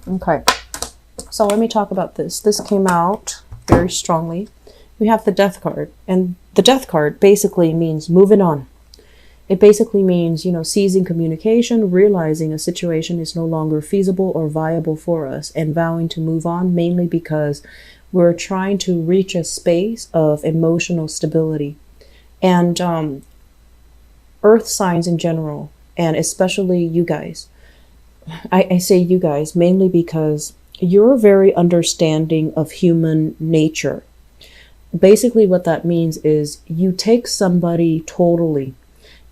Okay, so let me talk about this. This came out very strongly. We have the Death card, and the Death card basically means moving on. It basically means, you know, seizing communication, realizing a situation is no longer feasible or viable for us, and vowing to move on, mainly because we're trying to reach a space of emotional stability. And earth signs in general, and especially you guys. I say you guys mainly because you're very understanding of human nature. Basically, what that means is you take somebody totally,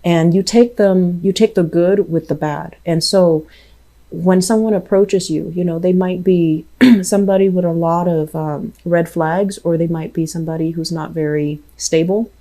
and you take the good with the bad. And so when someone approaches you, you know, they might be somebody with a lot of red flags, or they might be somebody who's not very stable.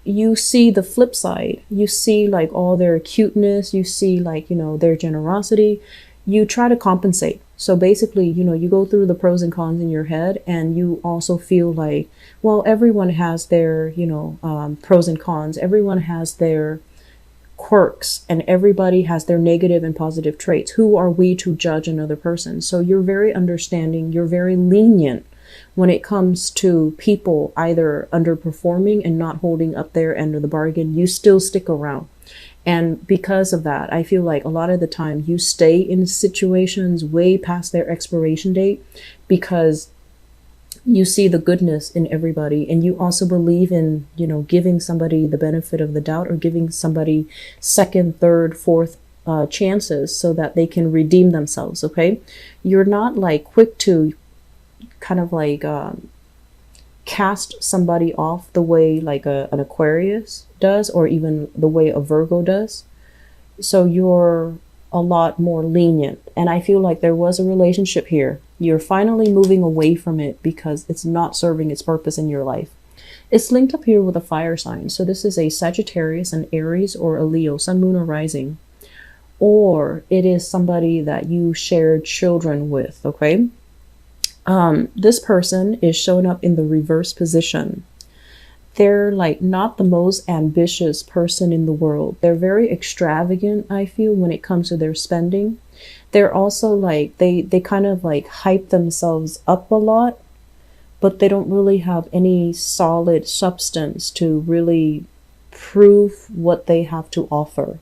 You see the flip side. You see like all their cuteness, you see like, you know, their generosity. You try to compensate. So basically, you know, you go through the pros and cons in your head, and you also feel like, well, everyone has their, you know, pros and cons. Everyone has their quirks, and everybody has their negative and positive traits. Who are we to judge another person? So you're very understanding. You're very lenient when it comes to people either underperforming and not holding up their end of the bargain. You still stick around. And because of that, I feel like a lot of the time you stay in situations way past their expiration date, because you see the goodness in everybody, and you also believe in, you know, giving somebody the benefit of the doubt, or giving somebody second, third, fourth chances so that they can redeem themselves. Okay. You're not like quick to kind of like cast somebody off the way like an Aquarius does, or even the way a Virgo does. So you're a lot more lenient. And I feel like there was a relationship here. You're finally moving away from it because it's not serving its purpose in your life. It's linked up here with a fire sign. So this is a Sagittarius, an Aries, or a Leo, Sun, Moon, or Rising. Or it is somebody that you shared children with, okay? This person is showing up in the reverse position. They're like not the most ambitious person in the world. They're very extravagant, I feel, when it comes to their spending. They're also like, they kind of like hype themselves up a lot, but they don't really have any solid substance to really prove what they have to offer.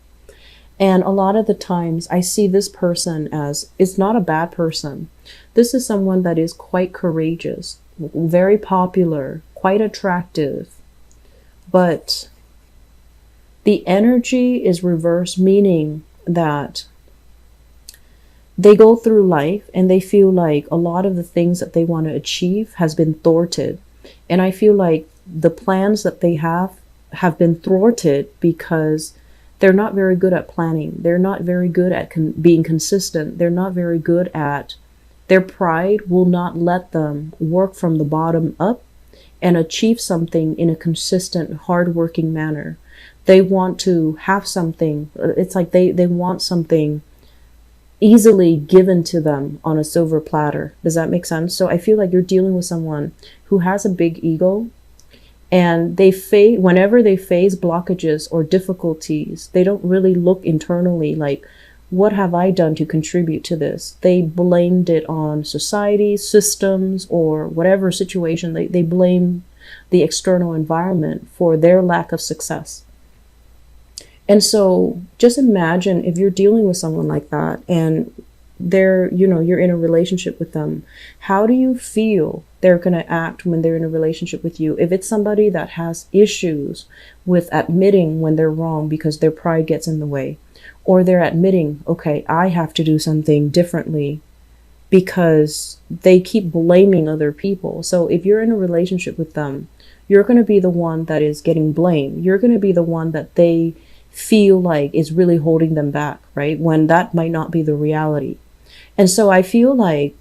And a lot of the times I see this person as, it's not a bad person. This is someone that is quite courageous, very popular, quite attractive, but the energy is reversed, meaning that they go through life and they feel like a lot of the things that they want to achieve has been thwarted. And I feel like the plans that they have been thwarted because they're not very good at planning. They're not very good at being consistent. They're not very good at, their pride will not let them work from the bottom up and achieve something in a consistent, hardworking manner. They want to have something. It's like they want something easily given to them on a silver platter. Does that make sense? So I feel like you're dealing with someone who has a big ego, and whenever they face blockages or difficulties, they don't really look internally like, what have I done to contribute to this? They blamed it on society, systems, or whatever situation. They blame the external environment for their lack of success. And so just imagine if you're dealing with someone like that, and they're, you know, you're in a relationship with them. How do you feel they're going to act when they're in a relationship with you? If it's somebody that has issues with admitting when they're wrong because their pride gets in the way, or they're admitting, okay, I have to do something differently because they keep blaming other people. So if you're in a relationship with them, you're going to be the one that is getting blamed. You're going to be the one that they feel like is really holding them back, right? When that might not be the reality. And so I feel like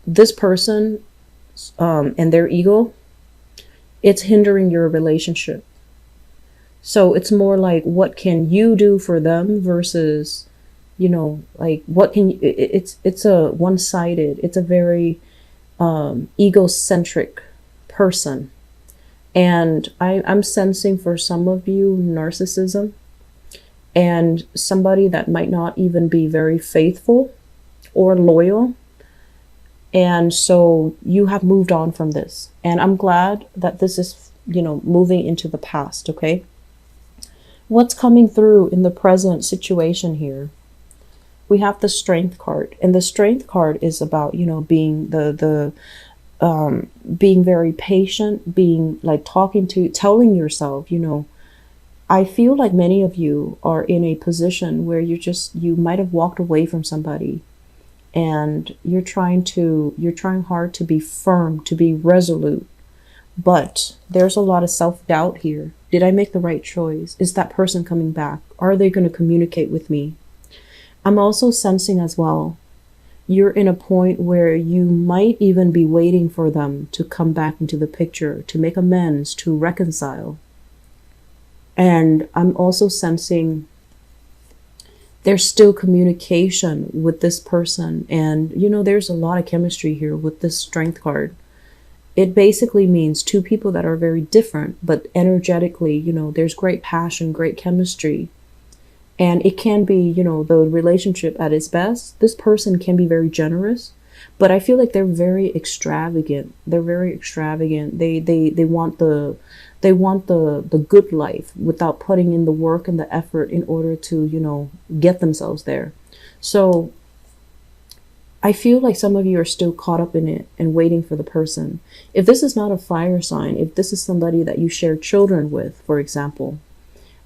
this person and their ego, it's hindering your relationship. So it's more like, what can you do for them versus, you know, like what can you, it's a one-sided, it's a very egocentric person. And I'm sensing for some of you narcissism. and somebody that might not even be very faithful or loyal. And so you have moved on from this. And I'm glad that this is, moving into the past, okay? What's coming through in the present situation here? We have the Strength card, and the Strength card is about, being being very patient, being like telling yourself, I feel like many of you are in a position where you might have walked away from somebody, and you're trying hard to be firm, to be resolute, but there's a lot of self-doubt here. Did I make the right choice? Is that person coming back? Are they going to communicate with me? I'm also sensing as well, you're in a point where you might even be waiting for them to come back into the picture, to make amends, to reconcile. And I'm also sensing there's still communication with this person. And, there's a lot of chemistry here with this Strength card. It basically means two people that are very different, but energetically, there's great passion, great chemistry. And it can be, the relationship at its best. This person can be very generous, but I feel like they're very extravagant. They're very extravagant. They want the good life without putting in the work and the effort in order to, get themselves there. So I feel like some of you are still caught up in it and waiting for the person. If this is not a fire sign, if this is somebody that you share children with, for example,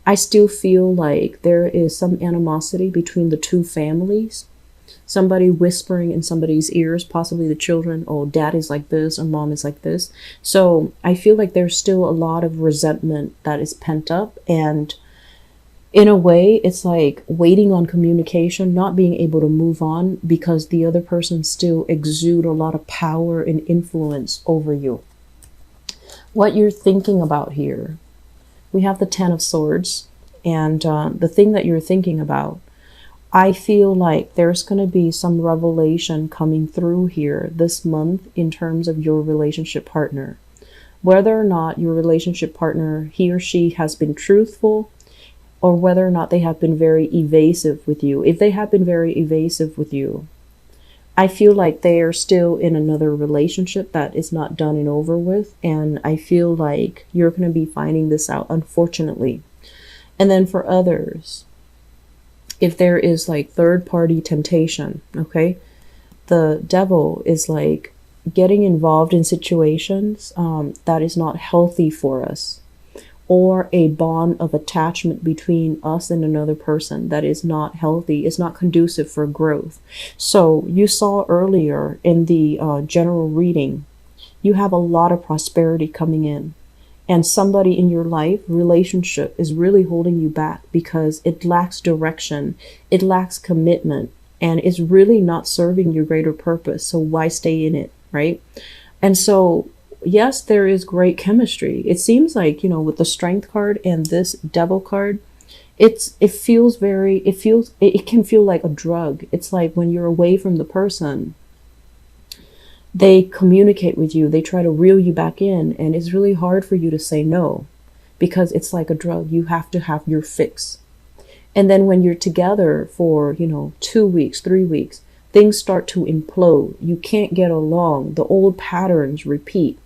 I still feel like there is some animosity between the two families. Somebody whispering in somebody's ears, possibly the children, oh, dad is like this or mom is like this. So I feel like there's still a lot of resentment that is pent up. And in a way, it's like waiting on communication, not being able to move on because the other person still exude a lot of power and influence over you. What you're thinking about here. We have the Ten of Swords, and the thing that you're thinking about, I feel like there's going to be some revelation coming through here this month in terms of your relationship partner. Whether or not your relationship partner, he or she has been truthful, or whether or not they have been very evasive with you. If they have been very evasive with you, I feel like they are still in another relationship that is not done and over with. And I feel like you're going to be finding this out, unfortunately. And then for others, if there is like third party temptation, okay, the devil is like getting involved in situations that is not healthy for us, or a bond of attachment between us and another person that is not healthy, is not conducive for growth. So you saw earlier in the general reading, you have a lot of prosperity coming in, and somebody in your life relationship is really holding you back because it lacks direction, it lacks commitment, and it's really not serving your greater purpose. So why stay in it, right? And so yes, there is great chemistry. It seems like, with the Strength card and this Devil card, it can feel like a drug. It's like when you're away from the person, they communicate with you, they try to reel you back in, and it's really hard for you to say no because it's like a drug. You have to have your fix. And then when you're together for, 2 weeks, 3 weeks, things start to implode. You can't get along. The old patterns repeat.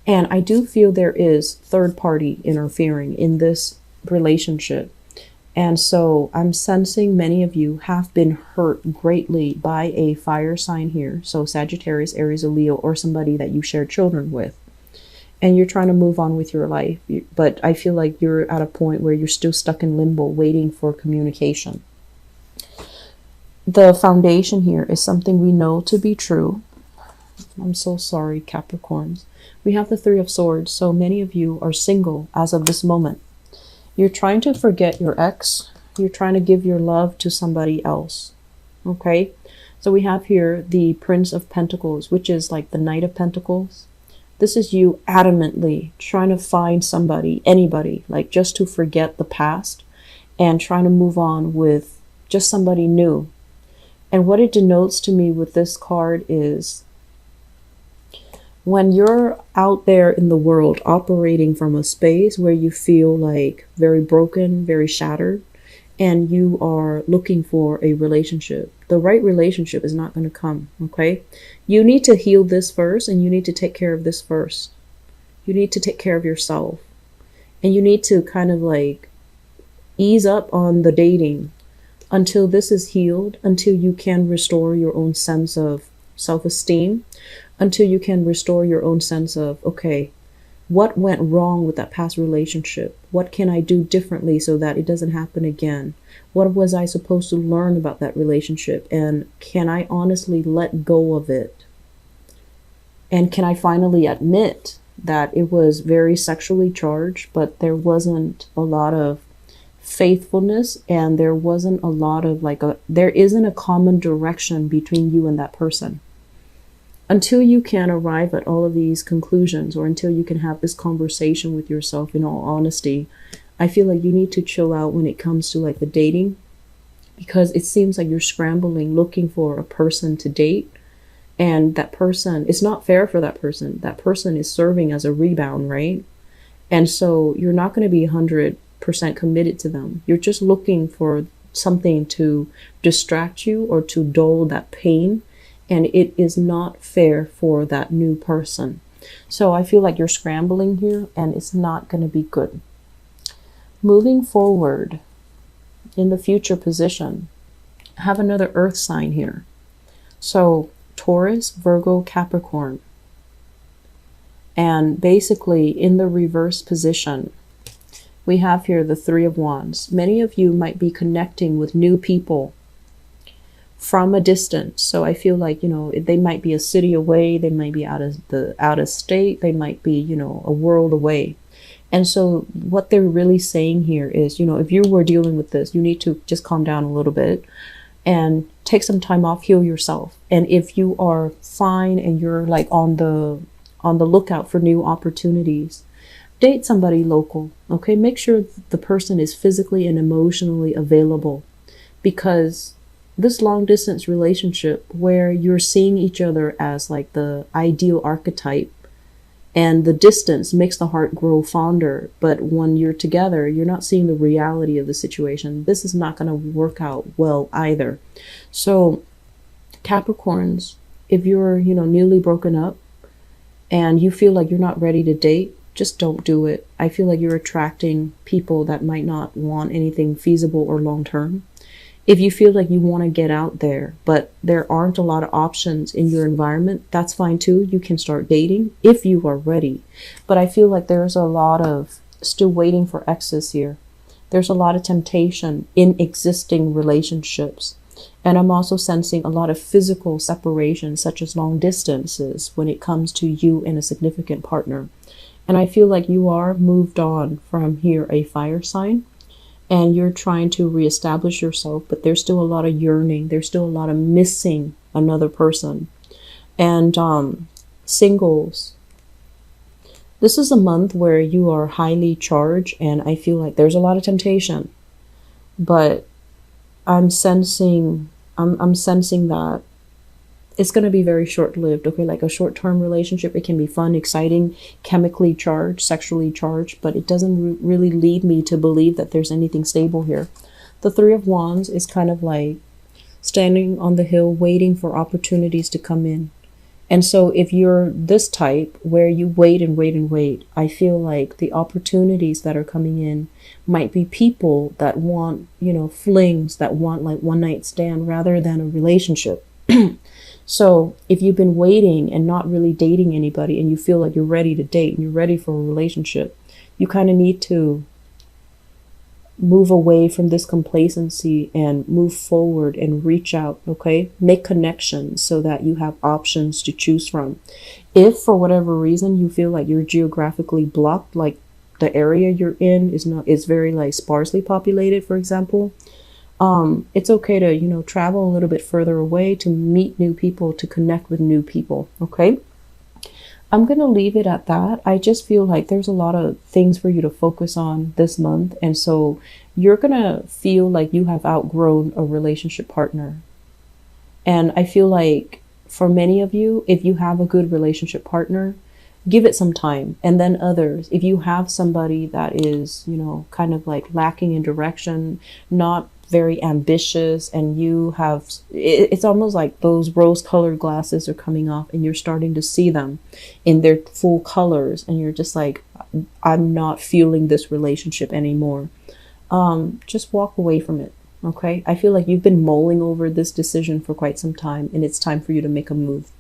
And I do feel there is third party interfering in this relationship. And so I'm sensing many of you have been hurt greatly by a fire sign here. So Sagittarius, Aries, or Leo, or somebody that you share children with. And you're trying to move on with your life. But I feel like you're at a point where you're still stuck in limbo, waiting for communication. The foundation here is something we know to be true. I'm so sorry, Capricorns. We have the Three of Swords, so many of you are single as of this moment. You're trying to forget your ex. You're trying to give your love to somebody else. Okay? So we have here the Prince of Pentacles, which is like the Knight of Pentacles. This is you adamantly trying to find somebody, anybody, like just to forget the past and trying to move on with just somebody new. And what it denotes to me with this card is when you're out there in the world operating from a space where you feel like very broken, very shattered, and you are looking for a relationship, the right relationship is not going to come. Okay. You need to heal this first, and you need to take care of this first. You need to take care of yourself, and you need to kind of like ease up on the dating until this is healed, until you can restore your own sense of self-esteem, until you can restore your own sense of, okay, what went wrong with that past relationship? What can I do differently so that it doesn't happen again? What was I supposed to learn about that relationship? And can I honestly let go of it? And can I finally admit that it was very sexually charged, but there wasn't a lot of faithfulness, and there wasn't a lot of there isn't a common direction between you and that person. Until you can arrive at all of these conclusions, or until you can have this conversation with yourself in all honesty, I feel like you need to chill out when it comes to like the dating, because it seems like you're scrambling looking for a person to date, and that person, it's not fair for that person. That person is serving as a rebound, right? And so you're not going to be 100% committed to them. You're just looking for something to distract you or to dull that pain. And it is not fair for that new person. So I feel like you're scrambling here, and it's not going to be good. Moving forward in the future position, I have another earth sign here. So Taurus, Virgo, Capricorn. And basically in the reverse position, we have here the Three of Wands. Many of you might be connecting with new people from a distance. So I feel like, they might be a city away, they might be out of state, they might be, a world away. And so what they're really saying here is, if you were dealing with this, you need to just calm down a little bit and take some time off, heal yourself. And if you are fine and you're like on the lookout for new opportunities, date somebody local. Okay, make sure the person is physically and emotionally available, because this long distance relationship where you're seeing each other as like the ideal archetype, and the distance makes the heart grow fonder, but when you're together, you're not seeing the reality of the situation. This is not going to work out well either. So Capricorns, if you're, newly broken up and you feel like you're not ready to date, just don't do it. I feel like you're attracting people that might not want anything feasible or long-term. If you feel like you want to get out there, but there aren't a lot of options in your environment, that's fine too. You can start dating if you are ready. But I feel like there's a lot of still waiting for exes here. There's a lot of temptation in existing relationships. And I'm also sensing a lot of physical separation, such as long distances, when it comes to you and a significant partner. And I feel like you are moved on from here, a fire sign. And you're trying to reestablish yourself, but there's still a lot of yearning. There's still a lot of missing another person. And singles, this is a month where you are highly charged, and I feel like there's a lot of temptation. But I'm sensing that it's going to be very short-lived. Okay, like a short-term relationship, it can be fun, exciting, chemically charged, sexually charged, but it doesn't really lead me to believe that there's anything stable here. The Three of Wands is kind of like standing on the hill waiting for opportunities to come in. And so if you're this type where you wait and wait and wait, I feel like the opportunities that are coming in might be people that want, flings, that want like one night stand rather than a relationship. So if you've been waiting and not really dating anybody, and you feel like you're ready to date and you're ready for a relationship, you kind of need to move away from this complacency and move forward and reach out. Okay, make connections so that you have options to choose from. If for whatever reason you feel like you're geographically blocked, like the area you're in is very like sparsely populated, for example, it's okay to, travel a little bit further away to meet new people, to connect with new people. Okay. I'm going to leave it at that. I just feel like there's a lot of things for you to focus on this month. And so you're going to feel like you have outgrown a relationship partner. And I feel like for many of you, if you have a good relationship partner, give it some time. And then others, if you have somebody that is, you know, kind of like lacking in direction, not very ambitious, and you have it's almost like those rose colored glasses are coming off and you're starting to see them in their full colors, and you're just like, I'm not feeling this relationship anymore. Just walk away from it. Okay, I feel like you've been mulling over this decision for quite some time, and it's time for you to make a move.